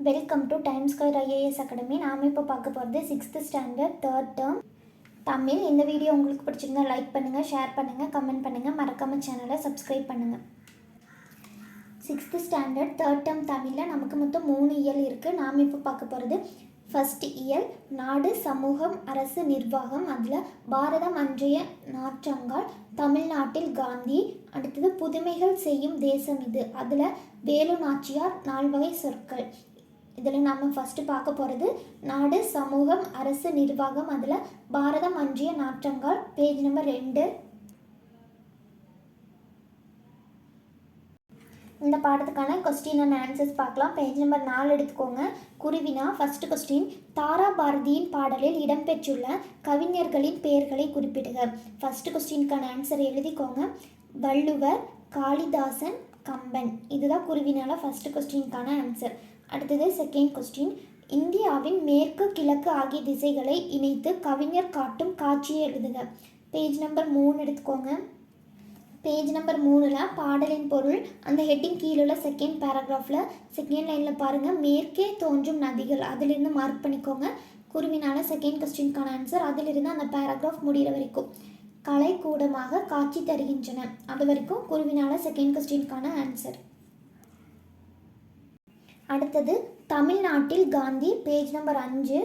Welcome to time square IAS academy. நாம் இப்போ பார்க்க போகிறது 6th standard 3rd term Tamil. இந்த வீடியோ உங்களுக்கு பிடிச்சிருந்தா லைக் பண்ணுங்கள், ஷேர் பண்ணுங்கள், கமெண்ட் பண்ணுங்கள், மறக்காமல் சேனலை சப்ஸ்கிரைப் பண்ணுங்கள். 6th ஸ்டாண்டர்ட் 3rd டேர்ம் தமிழில் நமக்கு மொத்தம் 3 இயல் இருக்குது. நாம் இப்போ பார்க்க போகிறது ஃபர்ஸ்ட் இயல் நாடு, சமூகம், அரசு, நிர்வாகம். அதில் பாரதம் அன்றைய நாற்றங்கால், தமிழ்நாட்டில் காந்தி. அடுத்தது புதுமைகள் செய்யும் தேசம் இது. அதில் வேலு நாச்சியார், 4 வகை சொற்கள். இதில் நம்ம ஃபஸ்ட்டு பார்க்க போகிறது நாடு, சமூகம், அரசு, நிர்வாகம். அதில் பாரதம் அன்றைய நாற்றங்கால், பேஜ் நம்பர் 2. இந்த பாடத்துக்கான கொஸ்டின் அண்ட் ஆன்சர்ஸ் பார்க்கலாம். பேஜ் நம்பர் 4 எடுத்துக்கோங்க. குருவினா. ஃபர்ஸ்ட் கொஸ்டின், தாரா பாரதியின் பாடலில் இடம்பெற்றுள்ள கவிஞர்களின் பெயர்களை குறிப்பிடுக. ஃபர்ஸ்ட் கொஸ்டினுக்கான ஆன்சர் எழுதிக்கோங்க. வள்ளுவர், காளிதாசன், கம்பன். இதுதான் குருவினால ஃபர்ஸ்ட் கொஸ்டினுக்கான ஆன்சர். அடுத்தது செகண்ட் கொஸ்டின், இந்தியாவின் மேற்கு, கிழக்கு ஆகிய திசைகளை இணைத்து கவிஞர் காட்டும் காட்சியை எழுதுக. பேஜ் நம்பர் 3 எடுத்துக்கோங்க. பேஜ் நம்பர் 3ல் பாடலின் பொருள், அந்த ஹெட்டிங் கீழே செகண்ட் பேராகிராஃபில் செகண்ட் லைனில் பாருங்கள், மேற்கே தோன்றும் நதிகள். அதிலிருந்து மார்க் பண்ணிக்கோங்க. குருவினால செகண்ட் கொஸ்டினுக்கான ஆன்சர். அதிலிருந்து அந்த பேராகிராஃப் முடிகிற வரைக்கும் கலைக்கூடமாக காட்சி தருகின்றன. அது வரைக்கும் குருவினால செகண்ட் கொஸ்டினுக்கான ஆன்சர். அடுத்தது தமிழ்நாட்டில் காந்தி. Page number 5.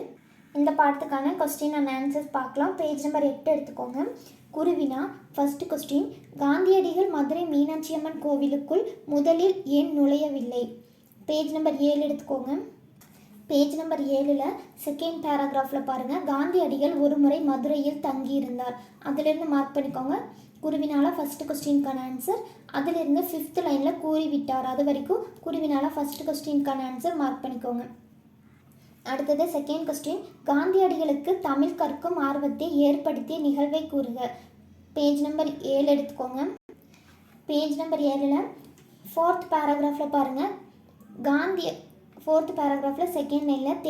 இந்த பாடத்துக்கான கொஸ்டின் அண்ட் ஆன்சர்ஸ் பார்க்கலாம். பேஜ் நம்பர் 8 எடுத்துக்கோங்க. குருவினா. ஃபர்ஸ்ட் கொஸ்டின், காந்தியடிகள் மதுரை மீனாட்சி அம்மன் கோவிலுக்குள் முதலில் ஏன் நுழையவில்லை. பேஜ் நம்பர் 7 எடுத்துக்கோங்க. பேஜ் நம்பர் 7ல் செகண்ட் பேராகிராஃபில் பாருங்கள், காந்தியடிகள் ஒரு முறை மதுரையில் தங்கியிருந்தார். அதிலிருந்து மார்க் பண்ணிக்கோங்க. குருவினால ஃபர்ஸ்ட் கொஸ்டினுக்கான ஆன்சர். அதிலிருந்து 5th லைனில் கூறிவிட்டார். அது வரைக்கும் குருவினால ஃபர்ஸ்ட் கொஸ்டினுக்கான ஆன்சர் மார்க் பண்ணிக்கோங்க. அடுத்தது செகண்ட் கொஸ்டின், காந்தியடிகளுக்கு தமிழ் கற்கும் ஆர்வத்தை ஏற்படுத்திய நிகழ்வை கூறுக. பேஜ் நம்பர் 7 எடுத்துக்கோங்க. பேஜ் நம்பர் 7ல் 4th பேராகிராஃபில் பாருங்கள், காந்தி 4th பேராகிராஃபில் செகண்ட் லைனில்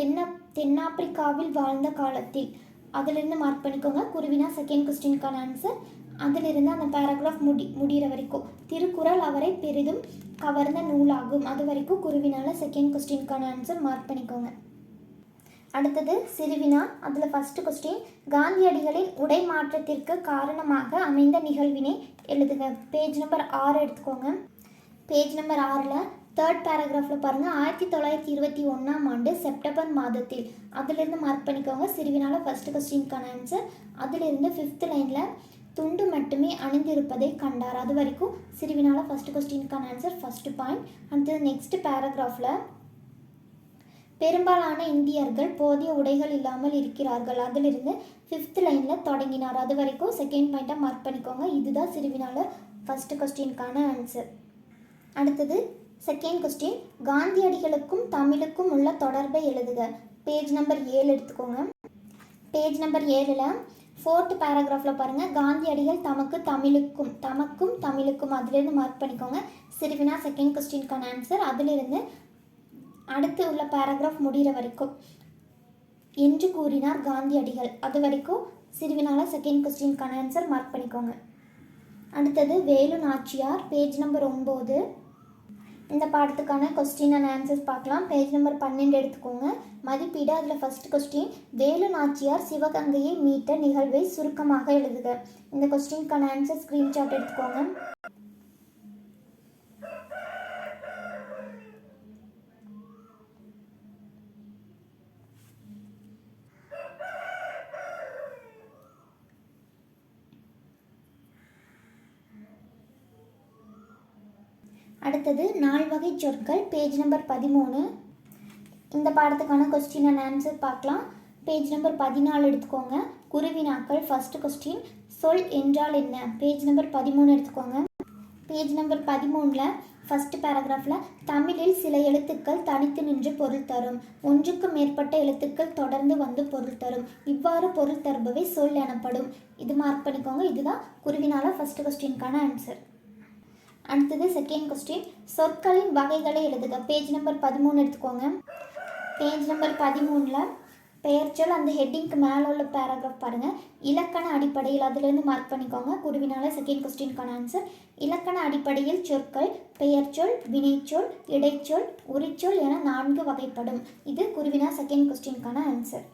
தென்னாப்பிரிக்காவில் வாழ்ந்த காலத்தில். அதிலிருந்து மார்க் பண்ணிக்கோங்க. குருவினா செகண்ட் கொஸ்டினுக்கான ஆன்சர். அதிலிருந்து அந்த பேராகிராஃப் முடிகிற வரைக்கும் திருக்குறள் அவரை பெரிதும் கவர்ந்த நூலாகும். அது வரைக்கும் குருவினால செகண்ட் கொஸ்டினுக்கான ஆன்சர் மார்க் பண்ணிக்கோங்க. அடுத்தது சிறுவினா. அதில் ஃபர்ஸ்ட் கொஸ்டின், காந்தியடிகளின் உடை மாற்றத்திற்கு காரணமாக அமைந்த நிகழ்வினை எழுதுக. பேஜ் நம்பர் 6 எடுத்துக்கோங்க. பேஜ் நம்பர் 6ல் 3rd பேராகிராஃபில் பாருங்கள், 1921ஆம் ஆண்டு செப்டம்பர் மாதத்தில். அதிலிருந்து மார்க் பண்ணிக்கோங்க. சிறுவினால ஃபர்ஸ்ட் கொஸ்டினுக்கான ஆன்சர். அதிலிருந்து 5th லைனில் துண்டு மட்டுமே அணிந்திருப்பதை கண்டார். அது வரைக்கும் சிறுவினால ஃபர்ஸ்ட் கொஸ்டினுக்கான ஆன்சர், ஃபர்ஸ்ட் பாயிண்ட். அடுத்தது நெக்ஸ்ட் பேராகிராஃபில், பெரும்பாலான இந்தியர்கள் போதிய உடைகள் இல்லாமல் இருக்கிறார்கள். அதிலிருந்து 5th லைனில் தொடங்கினார். அது வரைக்கும் செகண்ட் பாயிண்ட்டாக மார்க் பண்ணிக்கோங்க. இதுதான் சிறுவினால ஃபர்ஸ்ட் கொஸ்டினுக்கான ஆன்சர். அடுத்தது செகண்ட் கொஸ்டின், காந்தியடிகளுக்கும் தமிழுக்கும் உள்ள தொடர்பை எழுதுக. பேஜ் நம்பர் 7 எடுத்துக்கோங்க. பேஜ் நம்பர் 7ல் 4th பேராகிராஃபில் பாருங்கள், காந்தியடிகள் தமக்கும் தமிழுக்கும். அதிலிருந்து மார்க் பண்ணிக்கோங்க. சிறுவினா செகண்ட் கொஸ்டினுக்கான ஆன்சர். அதிலிருந்து அடுத்து உள்ள பேராகிராஃப் முடிகிற வரைக்கும் என்று கூறினார் காந்தியடிகள். அது வரைக்கும் சிறுவினால செகண்ட் கொஸ்டினுக்கான ஆன்சர் மார்க் பண்ணிக்கோங்க. அடுத்தது வேலு நாச்சியார். Page number 9. இந்த பாடத்துக்கான கொஸ்டின் அண்ட் ஆன்சர்ஸ் பார்க்கலாம். பேஜ் நம்பர் 12 எடுத்துக்கோங்க. மதிப்பீடு. அதில் ஃபர்ஸ்ட் கொஸ்டின், வேலு நாச்சியார் சிவகங்கையை மீட்ட நிகழ்வை சுருக்கமாக எழுதுக. இந்த கொஸ்டினுக்கான ஆன்சர் ஸ்க்ரீன்ஷாட் எடுத்துக்கோங்க. அடுத்தது 4 வகை சொற்கள். Page number 13. இந்த பாடத்துக்கான கொஸ்டின் அண்ட் ஆன்சர் பார்க்கலாம். பேஜ் நம்பர் 14 எடுத்துக்கோங்க. குருவினாக்கள். ஃபர்ஸ்ட் கொஸ்டின், சொல் என்றால் என்ன. பேஜ் நம்பர் 13 எடுத்துக்கோங்க. பேஜ் நம்பர் 13ல் ஃபர்ஸ்ட் பேராகிராஃபில், தமிழில் சில எழுத்துக்கள் தனித்து நின்று பொருள் தரும், ஒன்றுக்கு மேற்பட்ட எழுத்துக்கள் தொடர்ந்து வந்து பொருள் தரும், இவ்வாறு பொருள் தருபவை சொல் எனப்படும். இது மார்க் பண்ணிக்கோங்க. இதுதான் குருவினால ஃபர்ஸ்ட் கொஸ்டினுக்கான ஆன்சர். அடுத்தது செகண்ட் கொஸ்டின், சொற்களின் வகைகளை எழுதுக. பேஜ் நம்பர் 13 எடுத்துக்கோங்க. பேஜ் நம்பர் 13ல் பெயர்ச்சொல் அந்த ஹெட்டிங்க்கு மேலே உள்ள பேராகிராஃப் பாருங்கள். இலக்கண அடிப்படையில் அதுலேருந்து மார்க் பண்ணிக்கோங்க. குருவினால செகண்ட் கொஸ்டினுக்கான ஆன்சர். இலக்கண அடிப்படையில் சொற்கள் பெயர்ச்சொல், வினைச்சொல், இடைச்சொல், உரிச்சொல் என 4 வகைப்படும். இது குருவினா செகண்ட் கொஸ்டினுக்கான ஆன்சர்.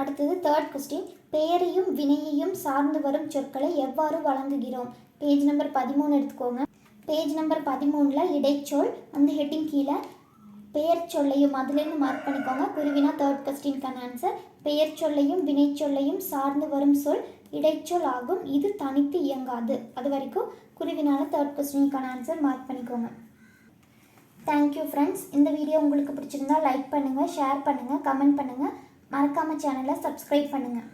அடுத்தது தேர்ட் கொஸ்டின். பெயரையும் வினையையும் சார்ந்து வரும் சொற்களை எவ்வாறு வழங்குகிறோம்? பேஜ் நம்பர் 13 எடுத்துக்கோங்க. பேஜ் நம்பர் 13ல் இடைச்சொல் அந்த ஹெட்டிங் கீழே பெயர் சொல்லையும் அதுலேருந்து மார்க் பண்ணிக்கோங்க. குருவினா தேர்ட் கொஸ்டினுக்கான ஆன்சர். பெயர் சொல்லையும் வினைச்சொல்லையும் சார்ந்து வரும் சொல் இடைச்சொல் ஆகும். இது தனித்து இயங்காது. அது வரைக்கும் குருவினால தேர்ட் கொஸ்டினுக்கான ஆன்சர் மார்க் பண்ணிக்கோங்க. Thank you friends. இந்த வீடியோ உங்களுக்கு பிடிச்சிருந்தா லைக் பண்ணுங்கள், ஷேர் பண்ணுங்கள், கமெண்ட் பண்ணுங்கள். மறக்காமல் சேனலை சப்ஸ்கிரைப் பண்ணுங்கள்.